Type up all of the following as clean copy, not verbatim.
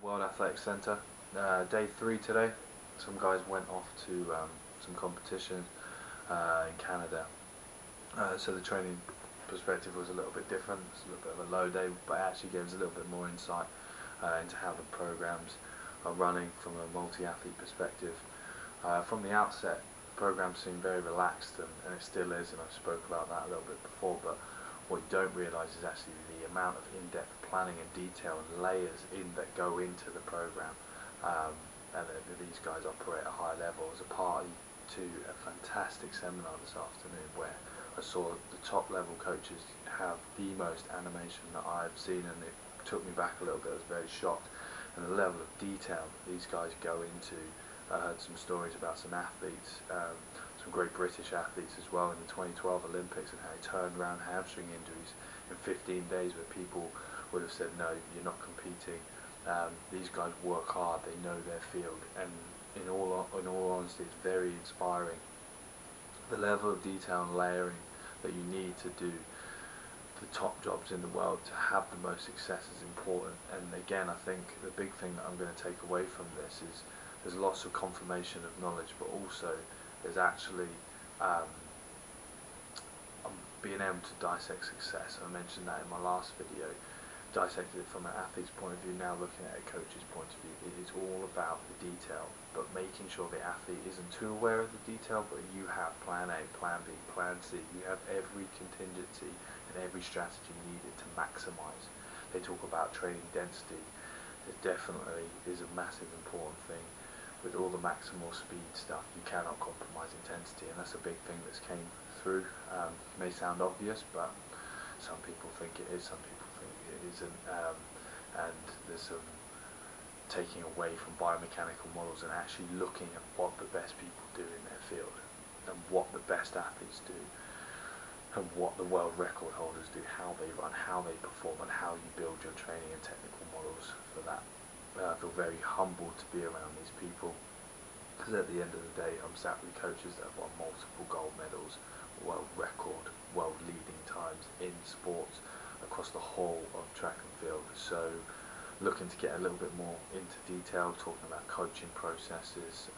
World Athletics Centre. Day 3 today. Some guys went off to some competition in Canada. So the training perspective was a little bit different. It's a little bit of a low day, but it actually gives a little bit more insight into how the programs are running from a multi-athlete perspective. From the outset, the program seemed very relaxed, and it still is, and I spoke about that a little bit before, but what you don't realise is actually the amount of in-depth planning and detail and layers that go into the program. And these guys operate at a high level. As a party to a fantastic seminar this afternoon where I saw the top level coaches have the most animation that I've seen, and it took me back a little bit. I was very shocked, and the level of detail that these guys go into. I heard some stories about some athletes, some great British athletes as well in the 2012 Olympics, and how he turned around hamstring injuries in 15 days where people would have said, no, you're not competing. These guys work hard, they know their field, and in all honesty, it's very inspiring. The level of detail and layering that you need to do the top jobs in the world to have the most success is important. And again, I think the big thing that I'm going to take away from this is there's lots of confirmation of knowledge, but also there's actually being able to dissect success. I mentioned that in my last video. Dissected it from an athlete's point of view, now looking at a coach's point of view. It is all about the detail, but making sure the athlete isn't too aware of the detail, but you have plan A, plan B, plan C. You have every contingency and every strategy needed to maximize. They talk about training density. It definitely is a massive important thing. With all the maximal speed stuff, you cannot compromise intensity, and that's a big thing that's came through. It may sound obvious, but some people think it is, some people think it isn't, and there's some taking away from biomechanical models and actually looking at what the best people do in their field, and what the best athletes do, and what the world record holders do, how they run, how they perform, and how you build your training and technical models for that. I feel very humbled to be around these people, because at the end of the day I'm sat with coaches that have won multiple gold medals, world record, world leading times in sports across the whole of track and field. So looking to get a little bit more into detail, talking about coaching processes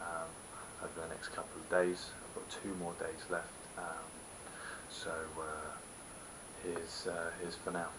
over the next couple of days. I've got 2 more days left, so here's for now.